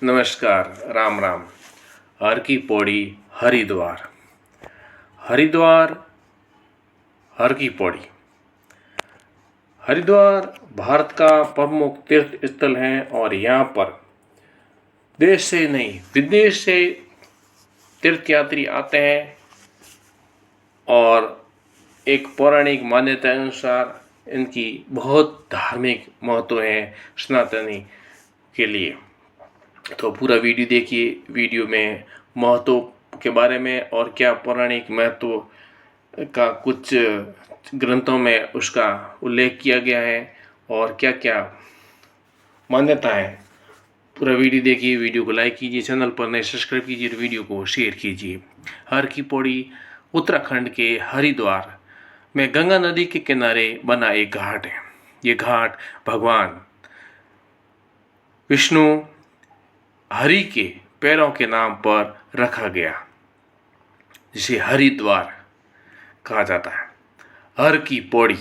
नमस्कार, राम राम। हर की पौड़ी हरिद्वार। हरिद्वार, हर की पौड़ी। हरिद्वार भारत का प्रमुख तीर्थ स्थल है और यहाँ पर देश से नहीं विदेश से तीर्थयात्री आते हैं और एक पौराणिक मान्यता अनुसार इनकी बहुत धार्मिक महत्व है सनातनी के लिए। तो पूरा वीडियो देखिए। वीडियो में महत्व के बारे में और क्या पौराणिक महत्व का कुछ ग्रंथों में उसका उल्लेख किया गया है और क्या क्या मान्यता है। पूरा वीडियो देखिए। वीडियो को लाइक कीजिए, चैनल पर नए सब्सक्राइब कीजिए, वीडियो को शेयर कीजिए। हर की पौड़ी उत्तराखंड के हरिद्वार में गंगा नदी के किनारे बना एक घाट है। ये घाट भगवान विष्णु हरि के पैरों के नाम पर रखा गया, जिसे हरिद्वार कहा जाता है। हर की पौड़ी।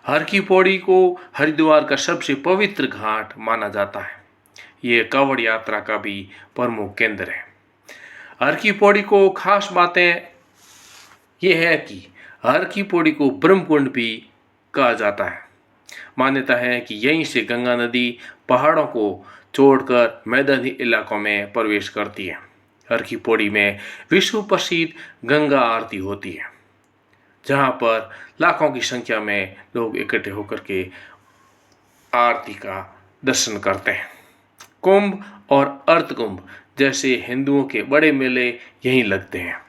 हर की पौड़ी को हरिद्वार का सबसे पवित्र घाट माना जाता है। ये कांवड़ यात्रा का भी प्रमुख केंद्र है। हर की पौड़ी को खास बातें ये है कि हर की पौड़ी को ब्रह्मकुंड भी कहा जाता है। मान्यता है कि यहीं से गंगा नदी पहाड़ों को छोड़कर मैदानी इलाकों में प्रवेश करती है। हर की पौड़ी में विश्व प्रसिद्ध गंगा आरती होती है, जहाँ पर लाखों की संख्या में लोग इकट्ठे होकर के आरती का दर्शन करते हैं। कुंभ और अर्धकुंभ जैसे हिंदुओं के बड़े मेले यहीं लगते हैं।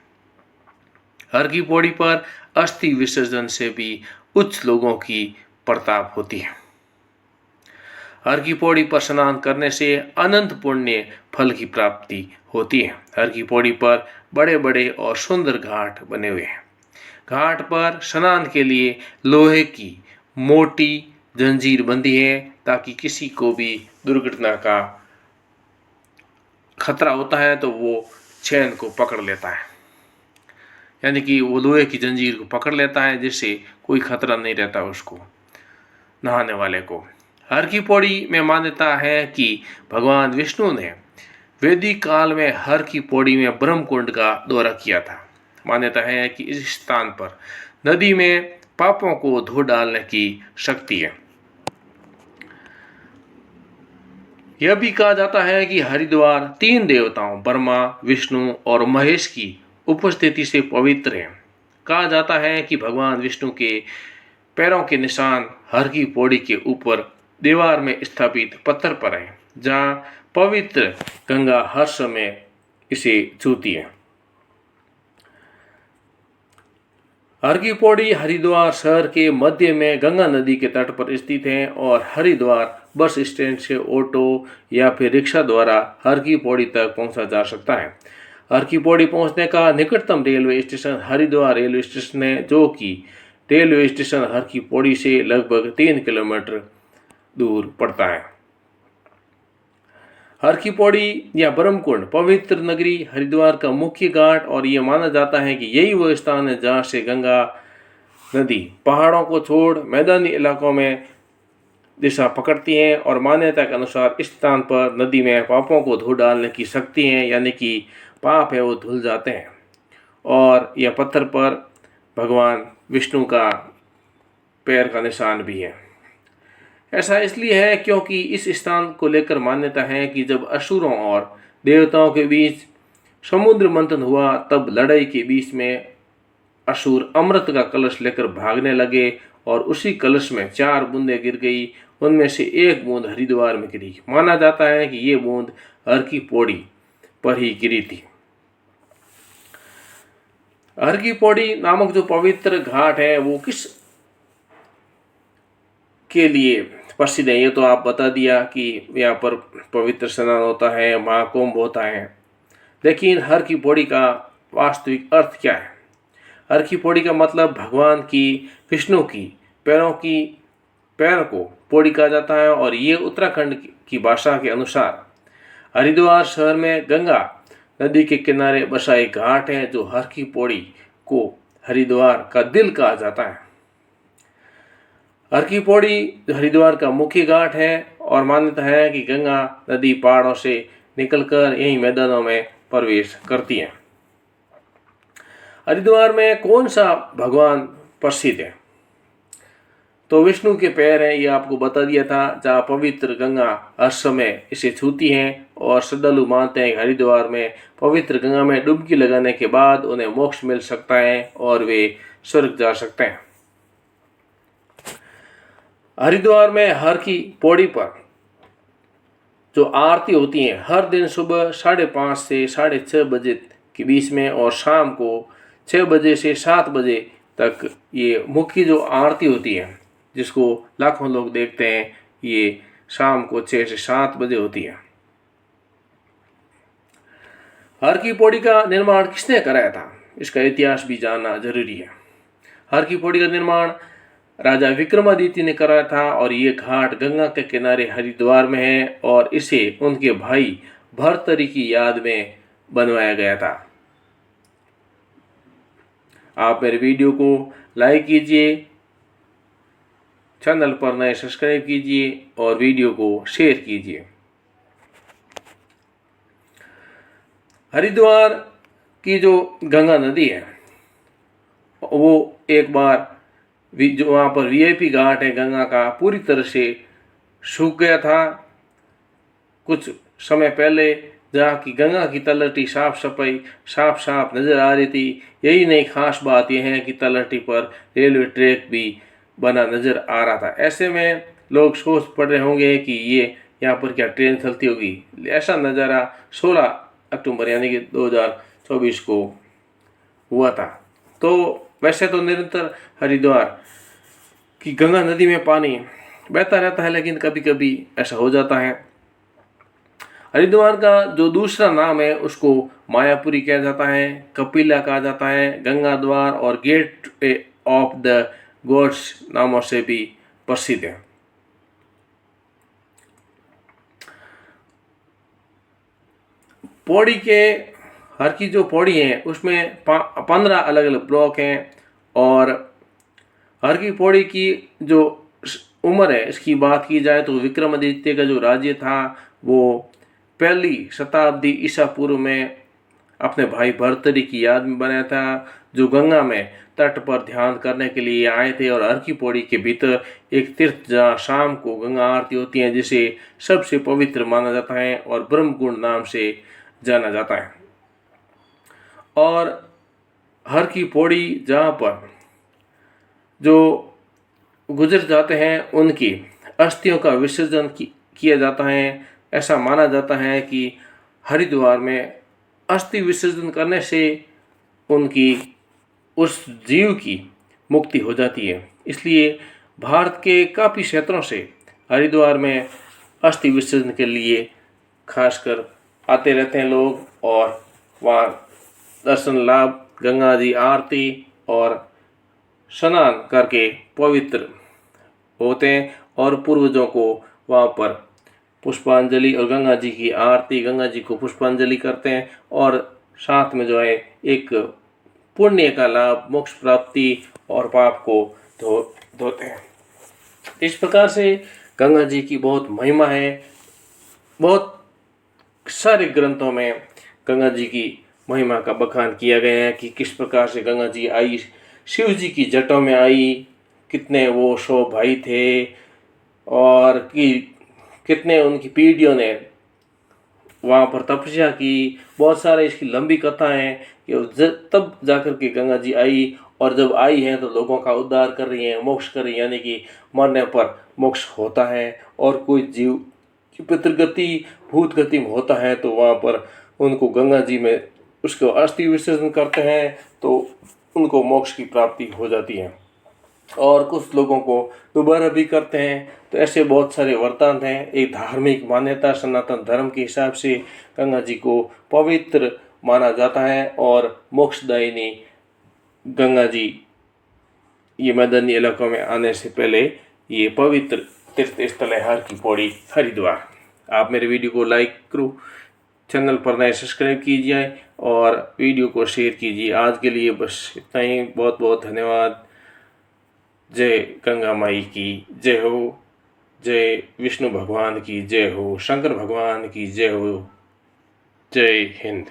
हर की पौड़ी पर अस्थि विसर्जन से भी उच्च लोगों की प्रताप होती है। हर की पौड़ी पर स्नान करने से अनंत पुण्य फल की प्राप्ति होती है। हर की पौड़ी पर बड़े बड़े और सुंदर घाट बने हुए हैं। घाट पर स्नान के लिए लोहे की मोटी जंजीर बंधी है, ताकि किसी को भी दुर्घटना का खतरा होता है तो वो चैन को पकड़ लेता है, यानी कि वो लोहे की जंजीर को पकड़ लेता है, जिससे कोई खतरा नहीं रहता उसको, नहाने वाले को। हर की पौड़ी में मान्यता है कि भगवान विष्णु ने वैदिक काल में हर की पौड़ी में ब्रह्मकुंड का दौरा किया था। मान्यता है कि इस स्थान पर नदी में पापों को धो डालने की शक्ति है। यह भी कहा जाता है कि हरिद्वार 3 देवताओं ब्रह्मा, विष्णु और महेश की उपस्थिति से पवित्र है। कहा जाता है कि भगवान विष्णु के पैरों के निशान हर की पौड़ी के ऊपर दीवार में स्थापित पत्थर पर है, जहाँ पवित्र गंगा हर समय इसे छूती है। हर की पौड़ी हरिद्वार शहर के मध्य में गंगा नदी के तट पर स्थित है और हरिद्वार बस स्टैंड से ऑटो या फिर रिक्शा द्वारा हर की पौड़ी तक पहुंचा जा सकता है। हर की पौड़ी पहुंचने का निकटतम railway station Haridwar railway station है, जो कि रेलवे स्टेशन हर की पौड़ी से लगभग 3 किलोमीटर दूर पड़ता है। हर की पौड़ी या ब्रह्मकुंड पवित्र नगरी हरिद्वार का मुख्य घाट, और यह माना जाता है कि यही वो स्थान है जहाँ से गंगा नदी पहाड़ों को छोड़ मैदानी इलाकों में दिशा पकड़ती है। और मान्यता के अनुसार इस स्थान पर नदी में पापों को धो डालने की शक्ति है, यानी कि पाप है वो धुल जाते हैं। और यह पत्थर पर भगवान विष्णु का पैर का निशान भी है। ऐसा इसलिए है क्योंकि इस स्थान को लेकर मान्यता है कि जब असुरों और देवताओं के बीच समुद्र मंथन हुआ, तब लड़ाई के बीच में असुर अमृत का कलश लेकर भागने लगे और उसी कलश में 4 बूंदें गिर गई। उनमें से एक बूंद हरिद्वार में गिरी। माना जाता है कि ये बूंद हर की पौड़ी पर ही गिरी थी। हर की पौड़ी नामक जो पवित्र घाट है वो किस के लिए प्रसिद्ध है, ये तो आप बता दिया कि यहाँ पर पवित्र स्नान होता है, महाकुंभ होता है। लेकिन हर की पौड़ी का वास्तविक अर्थ क्या है? हर की पौड़ी का मतलब भगवान की विष्णु की पैर को पौड़ी कहा जाता है, और ये उत्तराखंड की भाषा के अनुसार हरिद्वार शहर में गंगा नदी के किनारे बसा एक घाट है, जो हर की पौड़ी को हरिद्वार का दिल कहा जाता है। हर की पौड़ी हरिद्वार का मुख्य घाट है और मान्यता है कि गंगा नदी पहाड़ों से निकलकर यही मैदानों में प्रवेश करती है। हरिद्वार में कौन सा भगवान प्रसिद्ध है? तो विष्णु के पैर हैं, ये आपको बता दिया था, जहाँ पवित्र गंगा हर समय इसे छूती हैं और श्रद्धालु मानते हैं हरिद्वार में पवित्र गंगा में डुबकी लगाने के बाद उन्हें मोक्ष मिल सकता है और वे स्वर्ग जा सकते हैं। हरिद्वार में हर की पौड़ी पर जो आरती होती है हर दिन सुबह 5:30 से 6:30 बजे के बीच में और शाम को 6 बजे से 7 बजे तक ये मुख्य जो आरती होती है जिसको लाखों लोग देखते हैं, ये शाम को 6 से 7 बजे होती है। हर की पौड़ी का निर्माण किसने कराया था, इसका इतिहास भी जानना जरूरी है। हर की पौड़ी का निर्माण राजा विक्रमादित्य ने कराया था और ये घाट गंगा के किनारे हरिद्वार में है और इसे उनके भाई भर्तृहरि की याद में बनवाया गया था। आप मेरे वीडियो को लाइक कीजिए, चैनल पर नए सब्सक्राइब कीजिए और वीडियो को शेयर कीजिए। हरिद्वार की जो गंगा नदी है वो एक बार जो वहाँ पर वीआईपी घाट है गंगा का पूरी तरह से सूख गया था कुछ समय पहले, जहाँ की गंगा की तलहटी साफ साफ नजर आ रही थी। यही नहीं, खास बात यह है कि तलहटी पर रेलवे ट्रैक भी बना नजर आ रहा था। ऐसे में लोग सोच पड़ रहे होंगे कि ये यहाँ पर क्या ट्रेन चलती होगी। ऐसा नज़ारा 16 अक्टूबर यानी कि 2024 को हुआ था। तो वैसे तो निरंतर हरिद्वार की गंगा नदी में पानी बहता रहता है, लेकिन कभी कभी ऐसा हो जाता है। हरिद्वार का जो दूसरा नाम है उसको मायापुरी कहा जाता है, कपिला कहा जाता है, गंगा द्वार और गेट ऑफ द गॉड्स नामों से भी प्रसिद्ध है। पौड़ी के हर की जो पौड़ी है उसमें 15 अलग अलग ब्लॉक हैं और हर की पौड़ी की जो उम्र है इसकी बात की जाए तो विक्रमादित्य का जो राज्य था वो 1ली शताब्दी ईसा पूर्व में अपने भाई भर्तृहरि की याद में बनाया था, जो गंगा में तट पर ध्यान करने के लिए आए थे। और हर की पौड़ी के भीतर एक तीर्थ जहाँ शाम को गंगा आरती होती है जिसे सबसे पवित्र माना जाता है और ब्रह्मकुंड नाम से जाना जाता है। और हर की पौड़ी जहाँ पर जो गुजर जाते हैं उनकी अस्थियों का विसर्जन किया जाता है। ऐसा माना जाता है कि हरिद्वार में अस्थि विसर्जन करने से उनकी उस जीव की मुक्ति हो जाती है। इसलिए भारत के काफ़ी क्षेत्रों से हरिद्वार में अस्थि विसर्जन के लिए खासकर आते रहते हैं लोग और वहाँ दर्शन लाभ, गंगा जी आरती और स्नान करके पवित्र होते हैं और पूर्वजों को वहाँ पर पुष्पांजलि और गंगा जी की आरती, गंगा जी को पुष्पांजलि करते हैं और साथ में जो है एक पुण्य का लाभ, मोक्ष प्राप्ति और पाप को धोते हैं। इस प्रकार से गंगा जी की बहुत महिमा है। बहुत सारे ग्रंथों में गंगा जी की महिमा का बखान किया गया है कि किस प्रकार से गंगा जी आई, शिव जी की जटों में आई, कितने वो 100 भाई थे और कि कितने उनकी पीढ़ियों ने वहाँ पर तपस्या की। बहुत सारे इसकी लंबी कथा है कि तब जाकर के गंगा जी आई और जब आई है तो लोगों का उद्धार कर रही है, मोक्ष कर रही है, यानी कि मरने पर मोक्ष होता है। और कोई जीव पितृगति भूत गति में होता है तो वहाँ पर उनको गंगा जी में उसको अस्थि विसर्जन करते हैं तो उनको मोक्ष की प्राप्ति हो जाती है। और कुछ लोगों को दोबारा भी करते हैं। तो ऐसे बहुत सारे वृत्तांत हैं। एक धार्मिक मान्यता सनातन धर्म के हिसाब से गंगा जी को पवित्र माना जाता है और मोक्षदायिनी गंगा जी ये मैदानी इलाकों में आने से पहले ये पवित्र तीर्थ स्थल है हर की पौड़ी हरिद्वार। आप मेरे वीडियो को लाइक करो, चैनल पर नए सब्सक्राइब कीजिए और वीडियो को शेयर कीजिए। आज के लिए बस इतना ही। बहुत बहुत धन्यवाद। जय गंगा माई की जय हो। जय विष्णु भगवान की जय हो। शंकर भगवान की जय हो। जय हिंद।